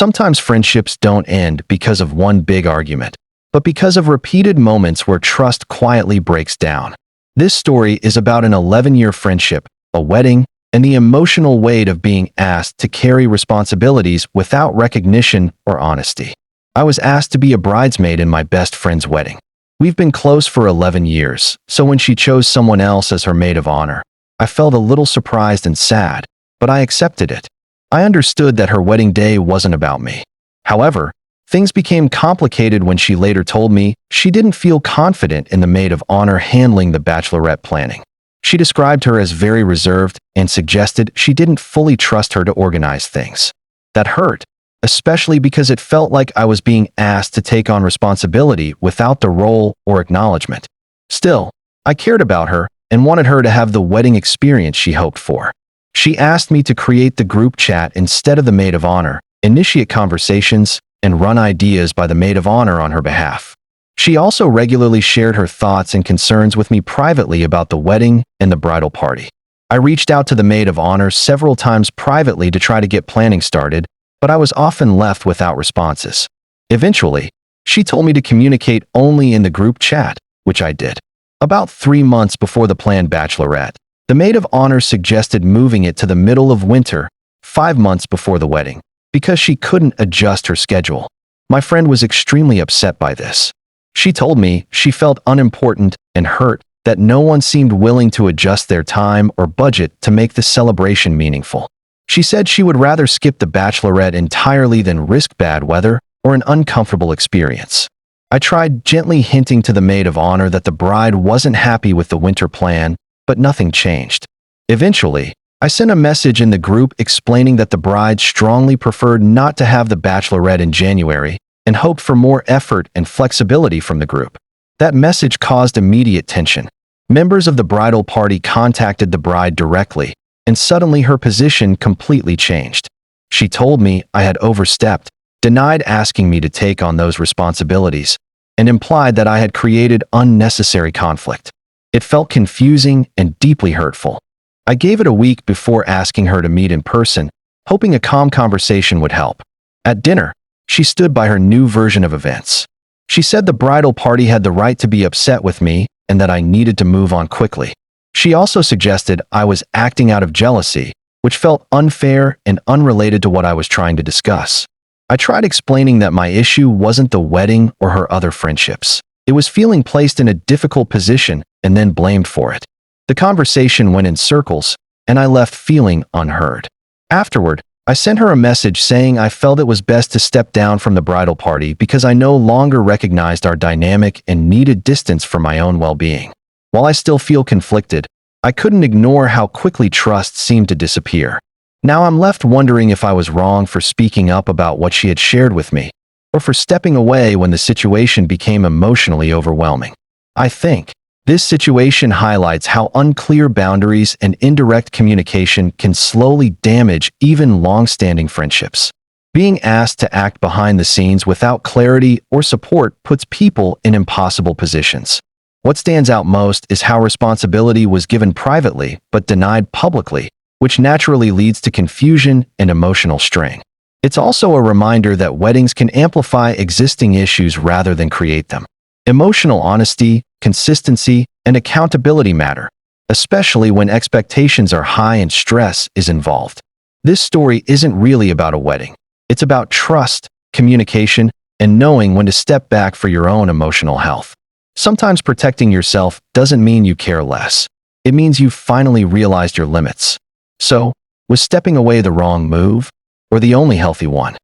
Sometimes friendships don't end because of one big argument, but because of repeated moments where trust quietly breaks down. This story is about an 11-year friendship, a wedding, and the emotional weight of being asked to carry responsibilities without recognition or honesty. I was asked to be a bridesmaid in my best friend's wedding. We've been close for 11 years, so when she chose someone else as her maid of honor, I felt a little surprised and sad, but I accepted it. I understood that her wedding day wasn't about me. However, things became complicated when she later told me she didn't feel confident in the maid of honor handling the bachelorette planning. She described her as very reserved and suggested she didn't fully trust her to organize things. That hurt, especially because it felt like I was being asked to take on responsibility without the role or acknowledgement. Still, I cared about her and wanted her to have the wedding experience she hoped for. She asked me to create the group chat instead of the maid of honor, initiate conversations, and run ideas by the maid of honor on her behalf. She also regularly shared her thoughts and concerns with me privately about the wedding and the bridal party. I reached out to the maid of honor several times privately to try to get planning started, but I was often left without responses. Eventually, she told me to communicate only in the group chat, which I did. About 3 months before the planned bachelorette, the maid of honor suggested moving it to the middle of winter, 5 months before the wedding, because she couldn't adjust her schedule. My friend was extremely upset by this. She told me she felt unimportant and hurt that no one seemed willing to adjust their time or budget to make the celebration meaningful. She said she would rather skip the bachelorette entirely than risk bad weather or an uncomfortable experience. I tried gently hinting to the maid of honor that the bride wasn't happy with the winter plan, but nothing changed. Eventually, I sent a message in the group explaining that the bride strongly preferred not to have the bachelorette in January and hoped for more effort and flexibility from the group. That message caused immediate tension. Members of the bridal party contacted the bride directly, and suddenly her position completely changed. She told me I had overstepped, denied asking me to take on those responsibilities, and implied that I had created unnecessary conflict. It felt confusing and deeply hurtful. I gave it a week before asking her to meet in person, hoping a calm conversation would help. At dinner, she stood by her new version of events. She said the bridal party had the right to be upset with me and that I needed to move on quickly. She also suggested I was acting out of jealousy, which felt unfair and unrelated to what I was trying to discuss. I tried explaining that my issue wasn't the wedding or her other friendships. It was feeling placed in a difficult position and then blamed for it. The conversation went in circles, and I left feeling unheard. Afterward, I sent her a message saying I felt it was best to step down from the bridal party because I no longer recognized our dynamic and needed distance for my own well-being. While I still feel conflicted, I couldn't ignore how quickly trust seemed to disappear. Now I'm left wondering if I was wrong for speaking up about what she had shared with me, or for stepping away when the situation became emotionally overwhelming. I think this situation highlights how unclear boundaries and indirect communication can slowly damage even long-standing friendships. Being asked to act behind the scenes without clarity or support puts people in impossible positions. What stands out most is how responsibility was given privately but denied publicly, which naturally leads to confusion and emotional strain. It's also a reminder that weddings can amplify existing issues rather than create them. Emotional honesty, consistency, and accountability matter, especially when expectations are high and stress is involved. This story isn't really about a wedding. It's about trust, communication, and knowing when to step back for your own emotional health. Sometimes protecting yourself doesn't mean you care less. It means you've finally realized your limits. So, was stepping away the wrong move, or the only healthy one?